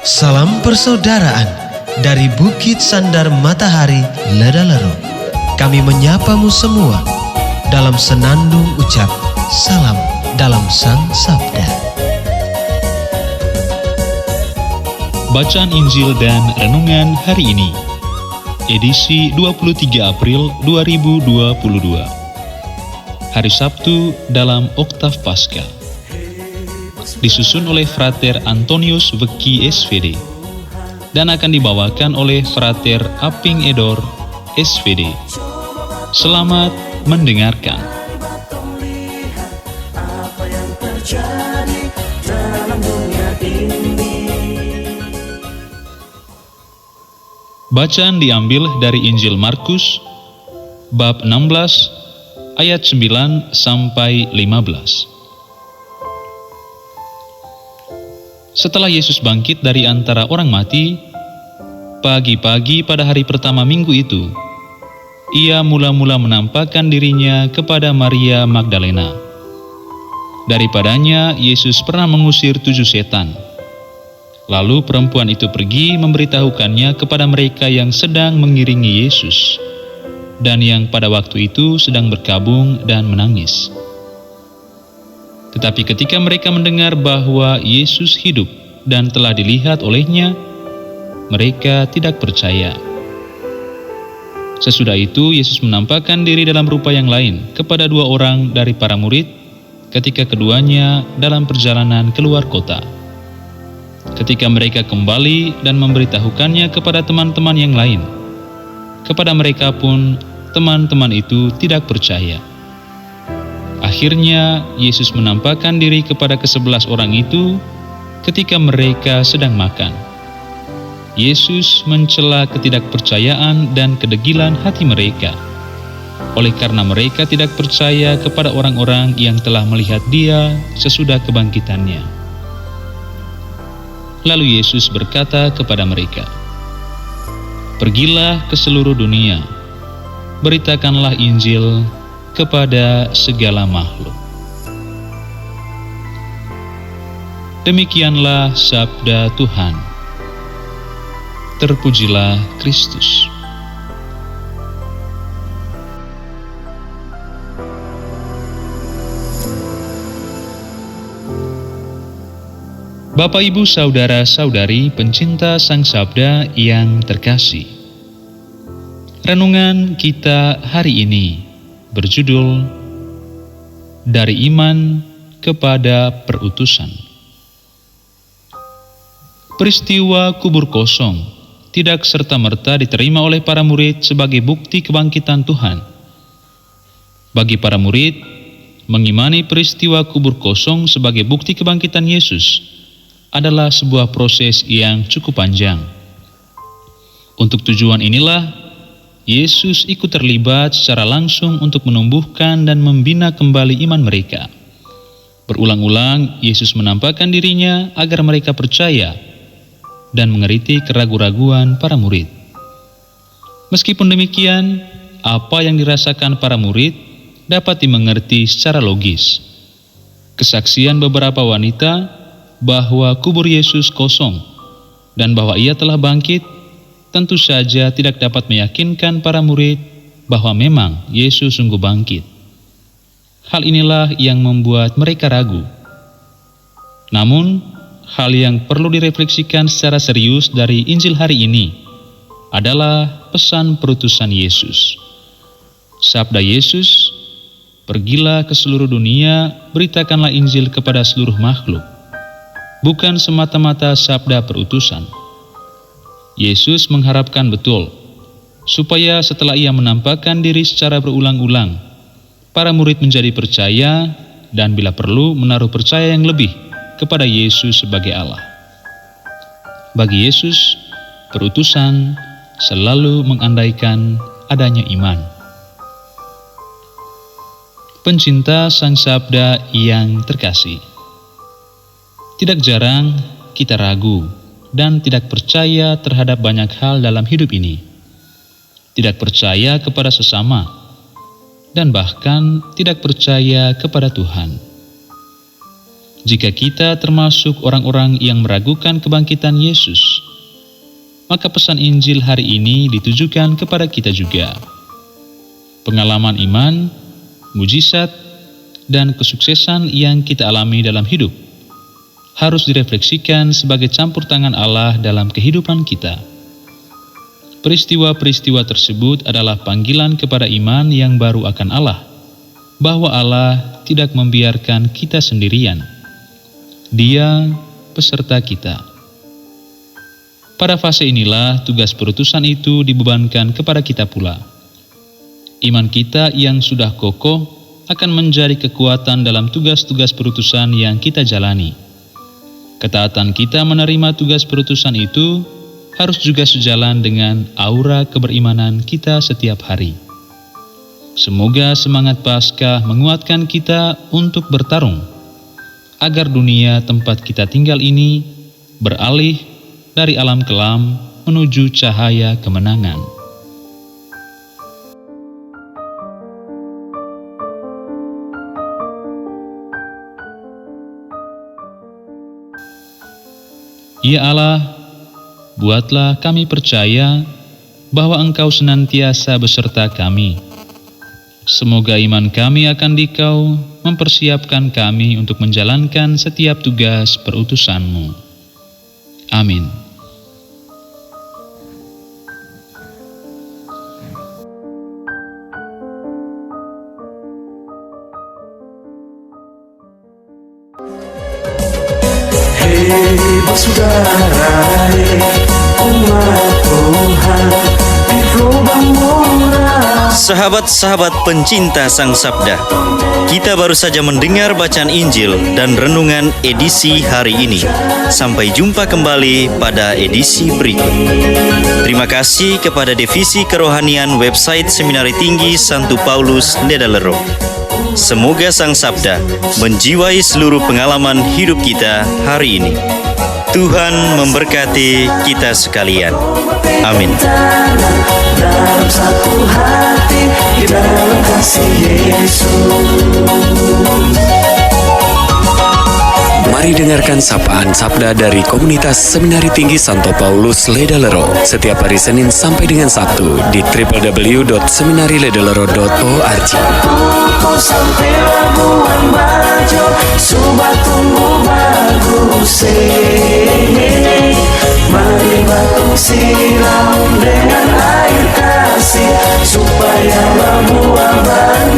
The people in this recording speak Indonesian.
Salam persaudaraan dari Bukit Sandar Matahari Ledalero. Kami menyapamu semua dalam senandung ucap salam dalam Sang Sabda. Bacaan Injil dan Renungan hari ini, edisi 23 April 2022, hari Sabtu dalam Oktav Paskah. Disusun oleh Frater Antonius Weki SVD dan akan dibawakan oleh Frater Aping Edor SVD. Selamat mendengarkan. Bacaan diambil dari Injil Markus bab 16 ayat 9 sampai 15. Setelah Yesus bangkit dari antara orang mati, pagi-pagi pada hari pertama minggu itu, ia mula-mula menampakkan dirinya kepada Maria Magdalena. Daripadanya, Yesus pernah mengusir 7 setan. Lalu perempuan itu pergi memberitahukannya kepada mereka yang sedang mengiringi Yesus, dan yang pada waktu itu sedang berkabung dan menangis. Tetapi ketika mereka mendengar bahwa Yesus hidup dan telah dilihat olehnya, mereka tidak percaya. Sesudah itu, Yesus menampakkan diri dalam rupa yang lain kepada 2 orang dari para murid ketika keduanya dalam perjalanan keluar kota. Ketika mereka kembali dan memberitahukannya kepada teman-teman yang lain, kepada mereka pun teman-teman itu tidak percaya. Akhirnya, Yesus menampakkan diri kepada ke-11 orang itu ketika mereka sedang makan. Yesus mencela ketidakpercayaan dan kedegilan hati mereka, oleh karena mereka tidak percaya kepada orang-orang yang telah melihat Dia sesudah kebangkitannya. Lalu Yesus berkata kepada mereka, "Pergilah ke seluruh dunia, beritakanlah Injil kepada segala makhluk." Demikianlah sabda Tuhan. Terpujilah Kristus. Bapak, Ibu, saudara-saudari pencinta Sang Sabda yang terkasih. Renungan kita hari ini berjudul Dari Iman kepada Perutusan. Peristiwa kubur kosong tidak serta-merta diterima oleh para murid sebagai bukti kebangkitan Tuhan. Bagi para murid, mengimani peristiwa kubur kosong sebagai bukti kebangkitan Yesus adalah sebuah proses yang cukup panjang. Untuk tujuan inilah Yesus ikut terlibat secara langsung untuk menumbuhkan dan membina kembali iman mereka. Berulang-ulang, Yesus menampakkan dirinya agar mereka percaya dan mengeritik keraguan-raguan para murid. Meskipun demikian, apa yang dirasakan para murid dapat dimengerti secara logis. Kesaksian beberapa wanita bahwa kubur Yesus kosong dan bahwa Ia telah bangkit tentu saja tidak dapat meyakinkan para murid bahwa memang Yesus sungguh bangkit. Hal inilah yang membuat mereka ragu. Namun, hal yang perlu direfleksikan secara serius dari Injil hari ini adalah pesan perutusan Yesus. Sabda Yesus, "Pergilah ke seluruh dunia, beritakanlah Injil kepada seluruh makhluk," bukan semata-mata sabda perutusan. Yesus mengharapkan betul supaya setelah Ia menampakkan diri secara berulang-ulang, para murid menjadi percaya dan bila perlu menaruh percaya yang lebih kepada Yesus sebagai Allah. Bagi Yesus, perutusan selalu mengandaikan adanya iman. Pencinta Sang Sabda yang terkasih, tidak jarang kita ragu dan tidak percaya terhadap banyak hal dalam hidup ini. Tidak percaya kepada sesama, dan bahkan tidak percaya kepada Tuhan. Jika kita termasuk orang-orang yang meragukan kebangkitan Yesus, maka pesan Injil hari ini ditujukan kepada kita juga. Pengalaman iman, mujizat, dan kesuksesan yang kita alami dalam hidup harus direfleksikan sebagai campur tangan Allah dalam kehidupan kita. Peristiwa-peristiwa tersebut adalah panggilan kepada iman yang baru akan Allah, bahwa Allah tidak membiarkan kita sendirian. Dia peserta kita. Pada fase inilah tugas perutusan itu dibebankan kepada kita pula. Iman kita yang sudah kokoh akan menjadi kekuatan dalam tugas-tugas perutusan yang kita jalani. Ketaatan kita menerima tugas perutusan itu harus juga sejalan dengan aura keberimanan kita setiap hari. Semoga semangat Paskah menguatkan kita untuk bertarung, agar dunia tempat kita tinggal ini beralih dari alam kelam menuju cahaya kemenangan. Ya Allah, buatlah kami percaya bahwa Engkau senantiasa beserta kami. Semoga iman kami akan Dikau mempersiapkan kami untuk menjalankan setiap tugas perutusan-Mu. Amin. Saudara, umat Tuhan di lubang murah. Sahabat-sahabat pencinta Sang Sabda, kita baru saja mendengar bacaan Injil dan renungan edisi hari ini. Sampai jumpa kembali pada edisi berikut. Terima kasih kepada Divisi Kerohanian website Seminari Tinggi Santo Paulus Ledalero. Semoga Sang Sabda menjiwai seluruh pengalaman hidup kita hari ini. Tuhan memberkati kita sekalian. Amin. Dalam satu hati, di dalam kasih Yesus. Mari dengarkan sapaan sabda dari komunitas Seminari Tinggi Santo Paulus Ledalero setiap hari Senin sampai dengan Sabtu di www.seminariledalero.org. Kau sampai Labuan Bajo, Subak tumbuh bagus. Mari batu siram dengan air kasih, supaya Labuan Bajo